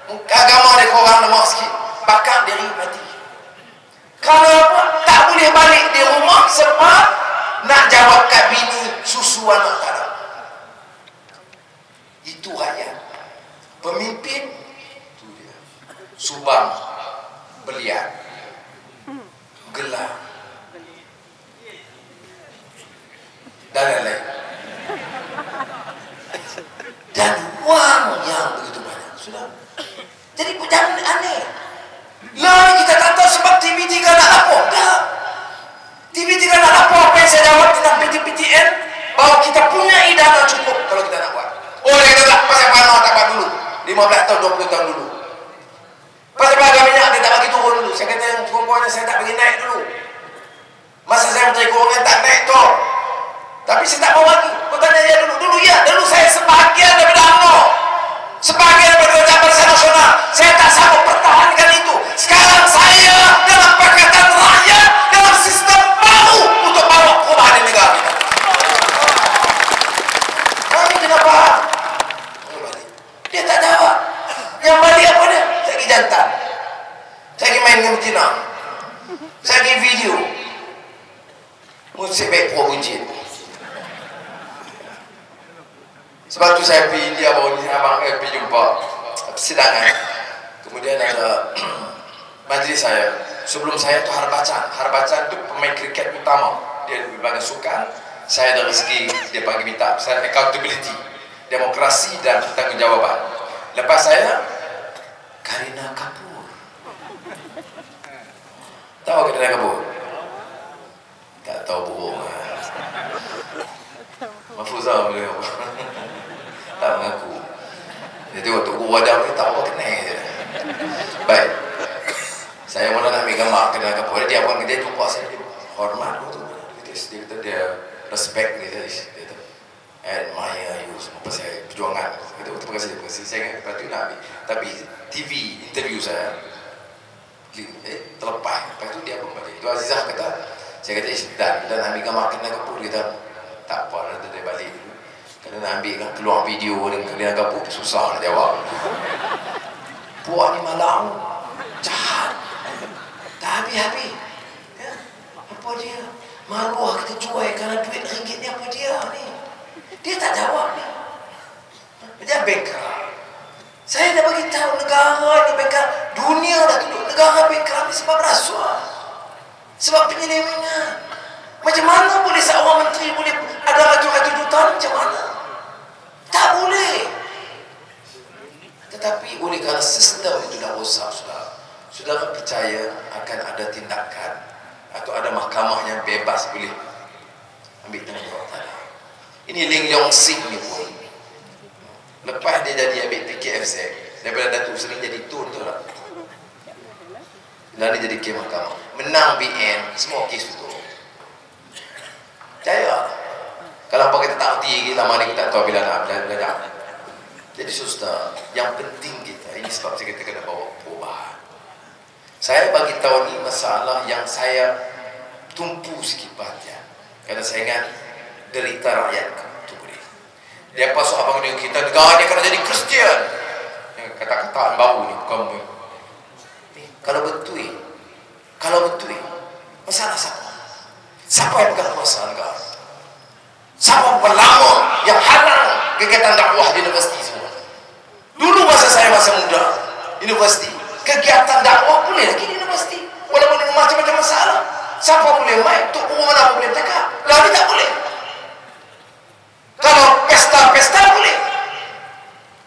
Speaker 1: agama dia korang lemah sikit, bakar diri mati. Kerana apa? Tak boleh balik di rumah sebab nak jawab kat bini susu anak tak ada. Itu rakyat. Pemimpin itu dia. Subang, belian, gelar dan lain-lain. Dan wang yang begitu banyak. Sudah. Jadi jangan aneh. Lah kita tak tahu sebab TV3 nak lapor. Tak. TV3 nak lapor apa yang saya jawab tentang PTPTN, bahawa kita punya dana cukup kalau kita nak buat. Oh dia kata tak, pasal panah tak buat dulu 15 tahun, 20 tahun dulu. Pasal harga minyak dia tak bagi turun dulu. Saya kata yang perempuannya saya tak bagi naik dulu. Masa saya menteri keuangan tak naik tol. Tapi saya tak mau bagi. Kau tanya dia dulu. Dulu ya, dulu saya sebahagian daripada UMNO, sebahagian daripada Jabatan Barisan Nasional. Saya tak sanggup pertahankan itu. Sekarang saya dalam Pakatan Rakyat, dalam sistem baru untuk bawa perubahan di negara kita. Kami kena faham. Dia tak jawab. Yang balik apa dia? Saya pergi jantan. Saya pergi main dengan betina. Saya pergi video. Musik baik puan buncit. Sebab tu saya pergi India baru ni, abang pergi jumpa persidangan. Kemudian ada majlis saya. Sebelum saya tu Harbachan. Harbachan tu pemain kriket utama. Dia di bahagian sukan. Saya dari segi dia panggil minta saya accountability, demokrasi dan pertanggungjawaban. Lepas saya Kareena Kapoor. Tahu Kareena Kapoor? Tak tahu bohong. Mahfuzah boleh tak mengaku. Jadi waktu guru wadah ni tak apa kena je. Baik. Saya mula nak ambil gambar Kareena Kapoor. Dia pun dia jumpa saya, dia hormat tu. Dia kata dia respect dia kata admire you semua pasal perjuangan. Kita terima kasih. Saya ingat lepas tu nak ambil. Tapi TV interview saya terlepas. Lepas tu dia pun balik. Tu Azizah kata, saya kata dan ambil gambar Kareena Kapoor. Dia kata tak apa, nanti dia balik dulu. Kalau nak ambil kan keluar video dengan Kareena Kapoor susah nak jawab. Puak ni malang, jahat, tak habis-habis. Ya? Apa dia? Maruah kita jual kerana duit ringgit ni, apa dia ni? Dia tak jawab ni. Dia bankrupt. Saya dah bagi tahu negara ni bankrupt. Dunia dah tuduh negara bankrupt ni sebab rasuah, sebab penyelewengan. Macam mana boleh seorang menteri boleh ada ratus-ratus juta? Macam mana? Tak boleh. Tetapi oleh kerana sistem itu dah rosak, saudara percaya akan ada tindakan atau ada mahkamah yang bebas boleh ambil tanggungjawab tadi. Ini Ling Leong Sing ni pun lepas dia jadi ambil PKFZ daripada Datuk Seri jadi tun tu lah, dan dia jadi ke mahkamah, menang BN, semua kes tutup. Kalau apa kita tak erti, lama ni kita tak tahu bila nak belajar. Jadi saudara, yang penting kita, ini sebab kita kena bawa perubahan. Saya bagi tahu ni masalah yang saya tumpu sikit perhatian. Kerana saya ingat derita rakyat itu boleh. Dia pasal abang ni kita negara dia kena jadi Kristian. Kata-kataan baru ni bukan. Kalau betul, masalah siapa? Siapa yang pegang kuasa negara? Siapa pelama yang halang kegiatan dakwah di universiti semua? Dulu masa muda, universiti, kegiatan dakwah boleh lagi di universiti. Walaupun dengan macam-macam masalah. Siapa boleh main? Tok mana boleh tekak? Lari tak boleh. Kalau pesta boleh.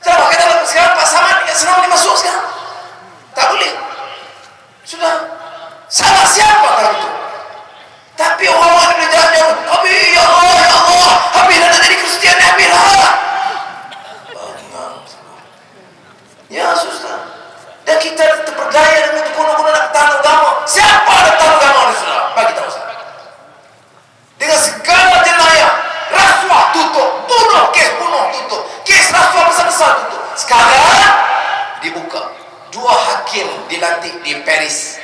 Speaker 1: Siapa kata sekarang Pak Samad yang senang boleh masuk sekarang? Tak boleh. Sudah. Salah siapa kalau itu? Tapi orang-orang boleh jalan-jalan. Habis, ya Allah. Habis dah jadi Kristian, habis lah. Bangang. Ya, susah. Dan kita terperdaya dengan itu kuno-kuno nak tahan agama. Siapa nak tahan agama ni, saudara? Bagi tahu saya. Dengan segala jenayah, rasuah tutup, kes bunuh tutup, kes rasuah besar-besar tutup. Sekarang dibuka. 2 hakim dilantik di Paris.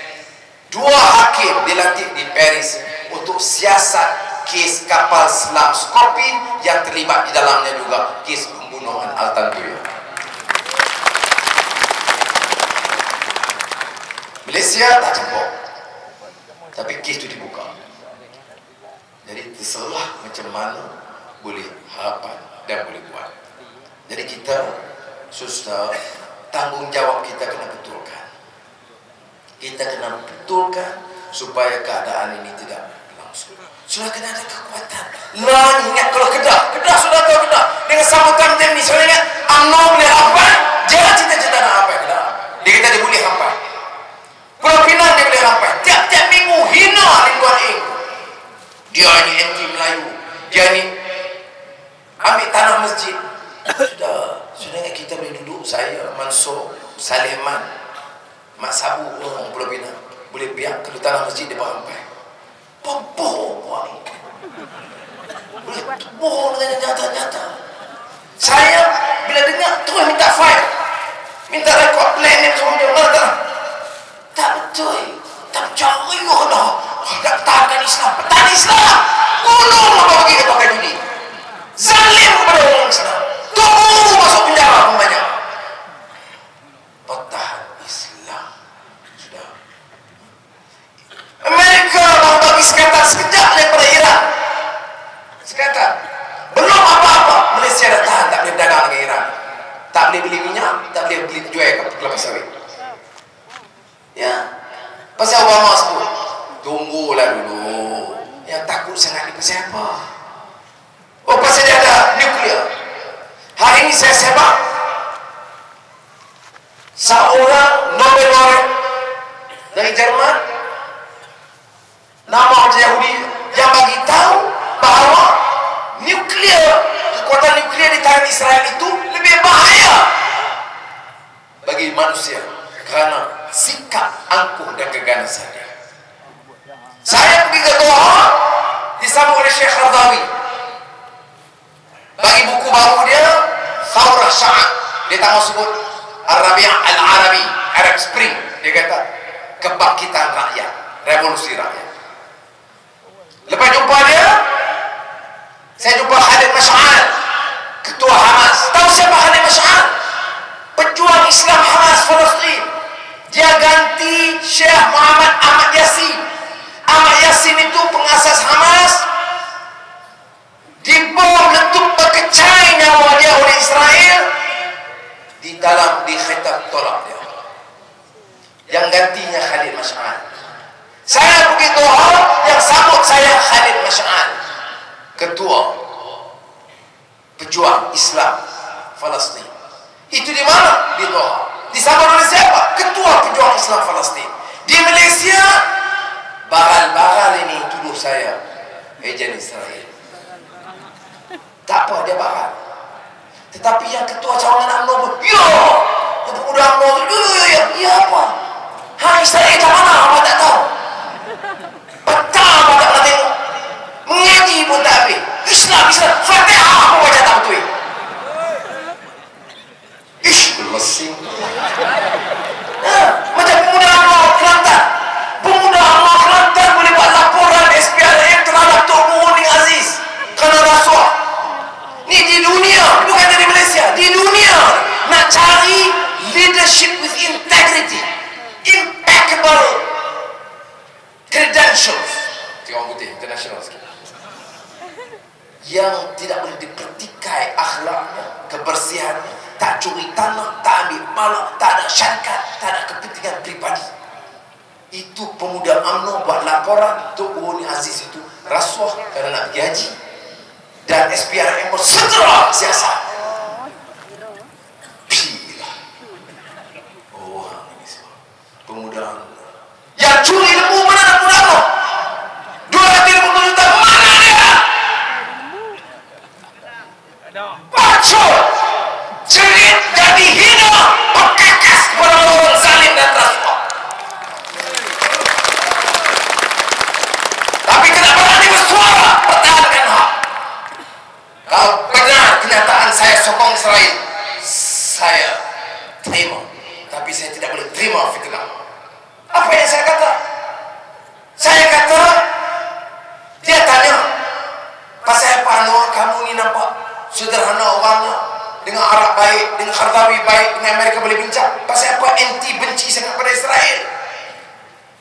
Speaker 1: 2 hakim dilantik di Paris untuk siasat kes kapal selam Scorpion yang terlibat di dalamnya juga kes pembunuhan Altantuya. Malaysia tak campur, tapi kes itu dibuka. Jadi terserah macam mana boleh harapan dan boleh buat. Jadi kita saudara, tanggungjawab kita kena betulkan. Kita kena betulkan supaya keadaan ini tidak berlangsung. Sudah kena ada kekuatan. Lah, ingat kalau Kedah sudah tahu Kedah. Dengan sambutan macam ni, sudah ingat UMNO boleh apa? Jangan cita-cita nak apa Kedah. Dia kata dia boleh apa? Pulau Pinang dia boleh apa? Tiap-tiap minggu hina lingkungan ini. Dia ni anti Melayu. Dia ni ambil tanah masjid. Sudah ingat kita boleh duduk, saya, Mansur, Saleman, Mak Sabu, orang Pulau Pinang, boleh biar ke tanah masjid dia berampai. Bohong buat ni. Boleh bohong dengan nyata-nyata. Saya bila dengar terus minta file, minta rekod plan ni semua dia mana tak betul. Tak cari dah. Tak tahan Islam, petani Islam. Tolong apa bagi dia pakai judi. Zalim kepada orang Islam. Tunggu masuk penjara umpamanya. Pertahan Islam. Sudah. Amerika mau bagi sekatan sekejap daripada Iran. Sekatan. Belum apa-apa. Malaysia dah tahan. Tak boleh berdagang dengan Iran. Tak boleh beli minyak. Tak boleh beli jual kelapa sawit. Ya. Pasal Obama sebut. Tunggulah dulu. Yang takut sangat ni pasal apa? Oh, pasal dia ada nuklear. Hari ini saya sebab seorang Nobel laureate dari Jerman, nama orang Yahudi, yang bagi tahu bahawa kekuatan nuklear di tangan Israel itu lebih bahaya bagi manusia kerana sikap angkuh dan keganasan dia. Saya pergi ke Doha, disambut oleh Syekh Qaradawi. Bagi buku baru dia, Thawrah Sya'ab. Dia tak mau sebut Ar-Rabi' Al-Arabi, Arab Spring. Dia kata kebangkitan rakyat, revolusi rakyat. Lepas jumpa dia, saya jumpa Khalid Mash'al, ketua Hamas. Tahu siapa Khalid Mash'al? Pejuang Islam Hamas Palestin. Dia ganti Syekh Muhammad Ahmad Yassin. Ahmad Yassin itu pengasas Hamas. Dibom letup berkecai nyawa dia oleh Israel di khitab tolak dia. Yang gantinya Khalid Mash'al. Saya pergi Doha, yang sambut saya Khalid Mash'al, ketua pejuang Islam Palestin. Itu di mana? Di Doha. Disambut oleh siapa? Ketua pejuang Islam Palestin. Di Malaysia, baral-baral ini tuduh saya ejen Israel. Tak apa, dia baral. Tetapi yang ketua cawangan UMNO pun, ya, yang pemuda UMNO tu, ya apa? Israel macam mana? Apa tak tahu? Petang apa tak pernah tengok? Mengaji pun tak habis. Islam. yang tidak boleh dipertikai akhlaknya, kebersihannya, tak curi tanah, tak ambil malak, tak ada syarikat, tak ada kepentingan pribadi. Itu pemuda UMNO buat laporan Tok Boni Aziz itu rasuah kerana nak pergi haji, dan SPRM pun segera siasat. Pilah orang ini semua pemuda UMNO yang curi lembu. Mana nak pemuda UMNO? 250 juta mana dia? Bacot, jerit dan dihina, berkekas kepada orang zalim dan rasuah. Tapi tidak berani bersuara pertahankan hak. Kalau benar kenyataan saya sokong Israel, saya terima. Tapi saya tidak boleh terima fitnah. Apa yang saya kata? Saya kata, dia tanya, pasal apa Anwar kamu ini nampak sederhana orangnya, dengan Arab baik, dengan Khardawi baik, dengan Amerika boleh bincang. Pasal apa anti benci sangat pada Israel?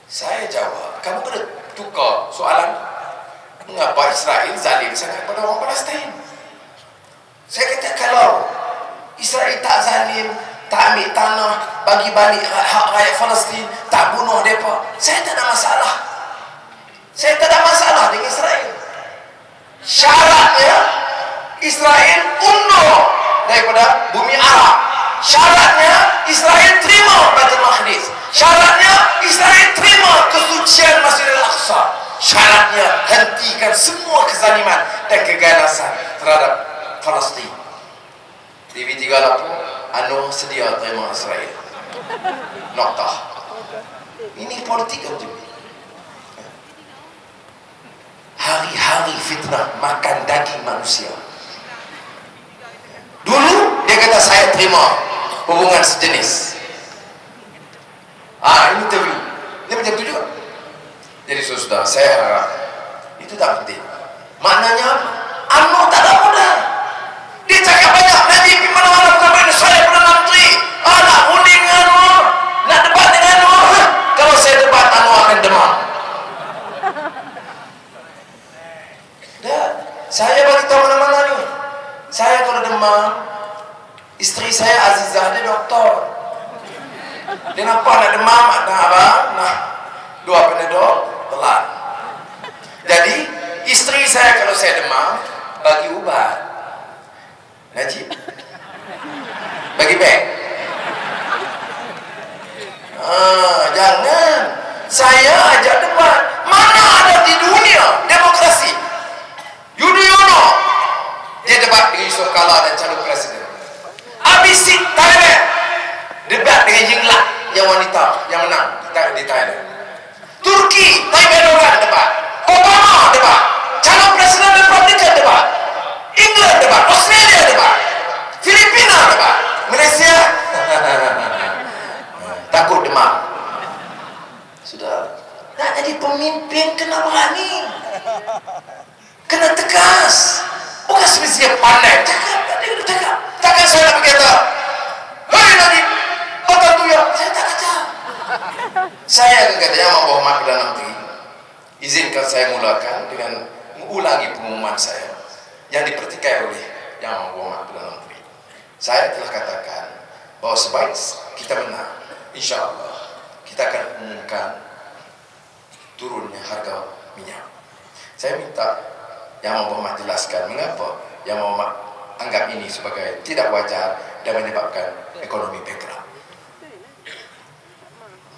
Speaker 1: Saya jawab, kamu kena tukar soalan. Mengapa Israel zalim sangat pada orang Palestin? Saya kata kalau Israel tak zalim, tak ambil tanah, bagi balik hak rakyat Palestin, tak bunuh mereka, saya tak ada masalah. Saya tak ada masalah dengan Israel. Syaratnya Israel undur daripada bumi Arab. Syaratnya Israel terima Baitul Maqdis. Syaratnya Israel terima kesucian Masjidil Aqsa. Syaratnya hentikan semua kezaliman dan keganasan terhadap Palestin. TV3 lapor, Anwar sedia terima Israel. Noktah. Ini politik kan juga. Hari-hari fitnah makan daging manusia. Dulu dia kata saya terima hubungan sejenis. Ini interview. Dia macam tu juga. Jadi saudara, saya harap itu tak penting. Maknanya Anwar tak ada modal. Dia cakap banyak, nanti pergi mana-mana sampai saya Perdana Menteri. Nak undi dengan Anwar, nak debat dengan Anwar. Kalau saya debat, Anwar akan demam. Saya bagi tahu mana-mana ni. Saya kalau demam, isteri saya Azizah, dia doktor. Dia nampak nak demam, nak apa? Nah, 2 Panadol, telan. Jadi, isteri saya kalau saya demam, bagi ubat. Najib. Bagi beg. Jangan. Saya ajak debat. Mana ada di dunia demokrasi? Yudhoyono dia debat dengan Yusuf Kala dan calon presiden. Abhisit Thailand debat dengan Yingluck yang wanita yang menang di Thailand. Turki Tayyip Erdogan debat. Obama debat. Calon presiden Republikan debat. England debat. Australia debat. Filipina debat. Malaysia takut demam. Sudah nak jadi pemimpin kena berani, kena tegas. Bukan semestinya pandai. Cakap. Takkan saya nak berkata, hei Najib, kata tu ya. Saya tak kata. Saya akan kata, Yang Amat Berhormat Perdana Menteri, izinkan saya mulakan dengan mengulangi pengumuman saya yang dipertikai oleh Yang Amat Berhormat Perdana Menteri. Saya telah katakan bahawa sebaik kita menang, insya-Allah kita akan umumkan turunnya harga minyak. Saya minta Yang Amat Berhormat jelaskan mengapa Yang Amat Berhormat anggap ini sebagai tidak wajar dan menyebabkan ekonomi bankrupt.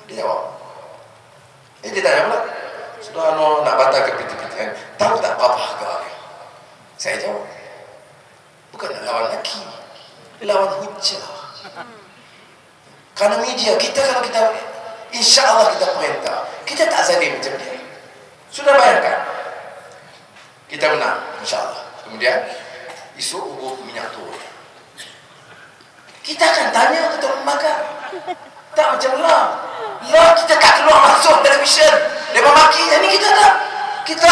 Speaker 1: Dia jawab. Dia tanya pula, sudah nak batal ke PT-PTN, tahu tak berapa harga? Saya jawab, bukan nak lawan lagi, lawan hujah. Karena media kita, kalau kita insya Allah kita perintah, kita tak zalim macam dia. Sudah bayangkan, kita menang insya Allah. Kemudian isu ubuh minyak turun, kita akan tanya ketua lembaga. Tak macam lah kita tak keluar masuk televisyen dia memaki. Ini kita tak, kita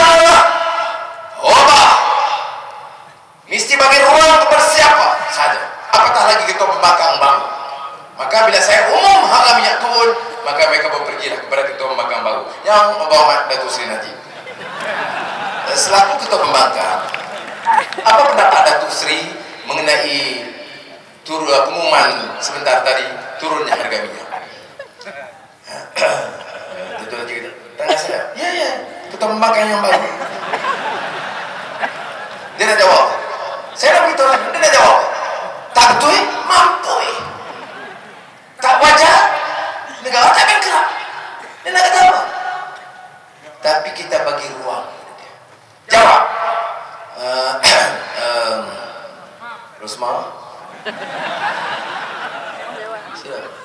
Speaker 1: obah mesti bagi ruang kepada siapa saja, apatah lagi ketua pembangkang baru. Maka bila saya umum harga minyak turun, maka mereka berpergilah kepada ketua pembangkang baru Yang Berhormat Datuk Seri Najib. Selaku ketua pembangkang, Apa pendapat Datuk Sri mengenai pengumuman sebentar tadi turunnya harga minyak? Itu lagi kita tanya saya. Ya, kita memakai yang baru. Dia nak jawab. Saya nak beritahu lagi. Dia nak jawab. Tak betul, mampu. Tak wajar. Negara tak bankrupt. Dia nak kata apa? Tapi kita bagi ruang. Jawab. Rosmah.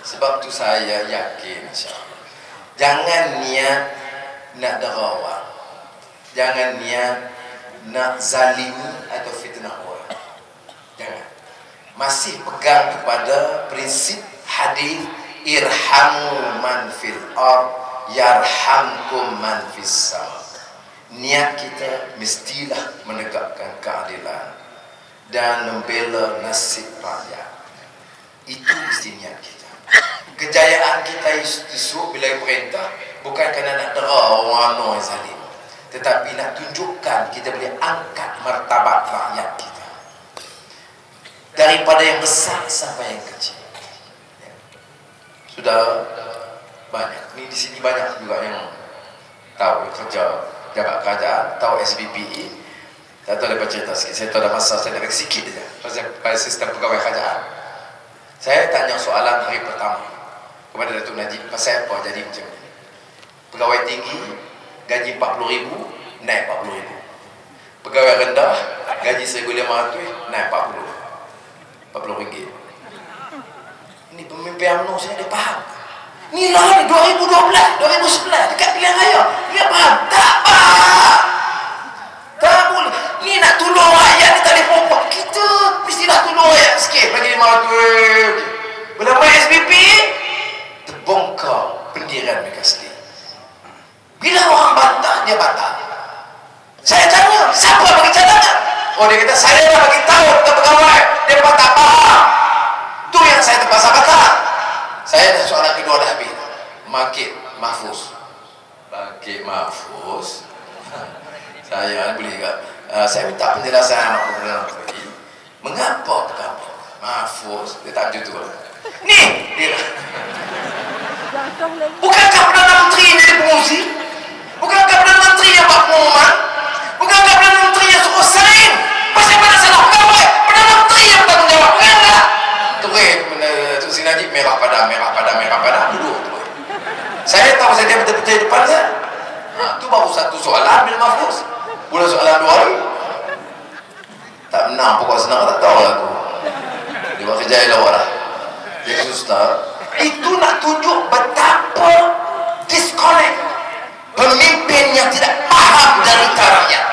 Speaker 1: Sebab tu saya yakin, insyaAllah. Jangan niat nak derawat. Jangan niat nak zalimi atau fitnah orang. Jangan. Masih pegang kepada prinsip hadis irhamu man fil ard yarhamkum man fis sama. Niat kita mestilah menegakkan keadilan dan membela nasib rakyat. Itu mesti niat kita. Kejayaan kita isu bila perintah bukan kerana nak dera orang yang zalim, tetapi nak tunjukkan kita boleh angkat martabat rakyat kita daripada yang besar sampai yang kecil. Sudah banyak. Ni di sini banyak juga yang tahu kerja jabat kerajaan, tahu SBPE. Tak tahu dapat cerita sikit. Saya tahu dah masa saya nak sikit saja pasal sistem pegawai kerajaan. Saya tanya soalan hari pertama kepada Datuk Najib, pasal apa jadi macam ni? Pegawai tinggi gaji 40,000 naik 40,000. Pegawai rendah gaji 1,500 naik 40 ringgit. Ini pemimpin UMNO saya dia faham. Ni lah ni 2012, 2011 dekat pilihan raya. Dia faham? Tak faham. Tak boleh. Ni nak tolong rakyat ni telefon buat. Kita mestilah tolong rakyat sikit bagi 500. Bila main SBP terbongkar pendirian mereka sendiri. Bila orang bantah, dia bantah. Saya tanya, siapa bagi cadangan? Oh, dia kata, saya dah bagi tahu ke pegawai. Dia tak faham. Tu yang saya terpaksa bantah. Saya dah soalan kedua dah habis. Bangkit Mahfuz. Bangkit Mahfuz. Saya boleh tak? Saya minta penjelasan anak Perdana Menteri. Mengapa Mahfuz? Dia tak macam tu. Ni! Dia. Bukankah Perdana Menteri yang jadi pengurusi? Bukankah Perdana Menteri yang buat pengumuman? Bukankah Perdana Menteri yang suruh sign? Pasal mana salah pegawai? Perdana Menteri yang bertanggungjawab. Bukankah? Tuk Sri Najib merah padam. Duduk. Saya tahu saya dia betul-betul di depan saya. Tu baru satu soalan bila Mahfuz. Mula soalan dua hari. Tak menang pokok senang tak tahu aku. Dia buat kerja elok lah. Dia Ustaz. Itu nak tunjuk betapa disconnect. Pemimpin yang tidak paham derita rakyat.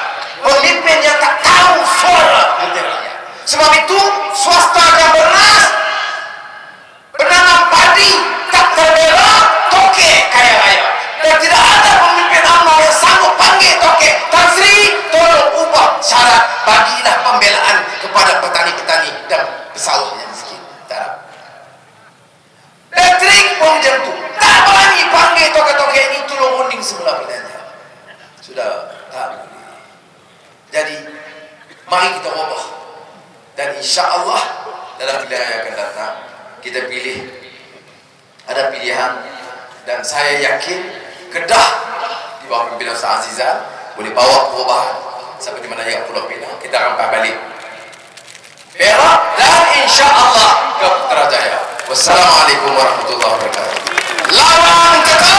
Speaker 1: Pemimpin yang tak tahu suara hati rakyat. Sebab itu swasta akan beras, penanam padi tak terbela, toke kaya raya. Dan tidak ada pemimpin UMNO yang sanggup panggil toke. Tan Sri, tolong ubah syarat, bagilah pembelaan kepada petani-petani dan pesawat yang miskin. Tak. Patrick pun macam tu. Tak berani panggil toke-toke ini tolong unding semula pilihannya. Sudah tak boleh. Jadi mari kita ubah. Dan insya-Allah dalam pilihan yang akan datang kita pilih, ada pilihan, dan saya yakin Kedah di bawah pimpinan Ustaz Azizah boleh bawa perubahan sampai di mana ya Pulau Pinang. Kita rampas balik Perak dan insya-Allah ke Putrajaya. Wassalamualaikum warahmatullahi wabarakatuh. Lawan Kedah.